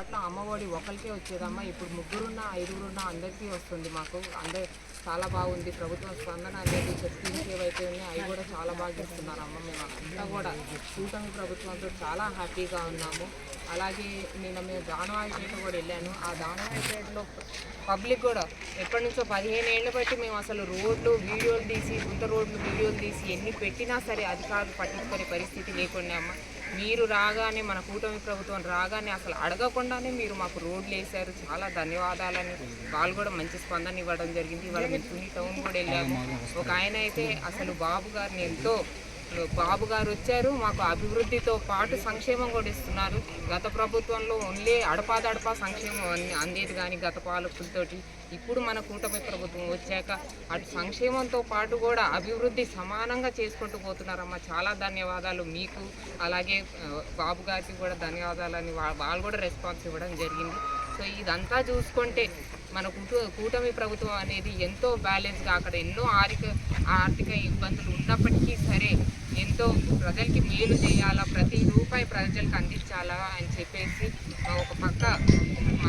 అప్పట్లో అమ్మఒడి ఒకరికే వచ్చేదమ్మా, ఇప్పుడు ముగ్గురున్నా ఐదుగురున్నా అందరికీ వస్తుంది. మాకు చాలా బాగుంది. ప్రభుత్వం స్పందన అనేది స్కీమ్స్ ఏవైతే ఉన్నాయో అవి కూడా చాలా బాగా ఇస్తున్నారమ్మ. మేము అంతా కూడా కూటమి ప్రభుత్వంతో చాలా హ్యాపీగా ఉన్నాము. అలాగే మేము దానవాయిపేట కూడా వెళ్ళాను. ఆ దానవాయిపేటలో పబ్లిక్ కూడా ఎప్పటి నుంచో 15 ఏళ్ళ బట్టి మేము అసలు రోడ్లు వీడియోలు తీసి గుంత రోడ్లు వీడియోలు తీసి ఎన్ని పెట్టినా సరే అధికారులు పట్టించుకునే పరిస్థితి లేకుండా అమ్మ. మీరు రాగానే, మన కూటమి ప్రభుత్వం రాగానే అసలు అడగకుండానే మీరు మాకు రోడ్లు వేశారు. చాలా ధన్యవాదాలని వాళ్ళు కూడా మంచి స్పందన ఇవ్వడం జరిగింది. ఇవాళ మేము తుని టౌన్ కూడా వెళ్ళాము. ఒక ఆయన అయితే అసలు బాబు గారు వచ్చారు, మాకు అభివృద్ధితో పాటు సంక్షేమం కూడా ఇస్తున్నారు. గత ప్రభుత్వంలో ఓన్లీ అడపా సంక్షేమం అందేది కానీ గత పాలకులతోటి. ఇప్పుడు మన కూటమి ప్రభుత్వం వచ్చాక అటు సంక్షేమంతో పాటు కూడా అభివృద్ధి సమానంగా చేసుకుంటూ పోతున్నారమ్మా. చాలా ధన్యవాదాలు మీకు, అలాగే బాబు గారికి కూడా ధన్యవాదాలని వాళ్ళు కూడా రెస్పాన్స్ ఇవ్వడం జరిగింది. సో ఇదంతా చూసుకుంటే మన కూటమి ప్రభుత్వం అనేది ఎంతో బ్యాలెన్స్గా, అక్కడ ఎన్నో ఆర్థిక ఇబ్బందులు ఉన్నప్పటికీ సరే ఎంతో ప్రజలకి మేలు చేయాలా, ప్రతి రూపాయి ప్రజలకు అందించాలా అని చెప్పేసి ఒక పక్క మన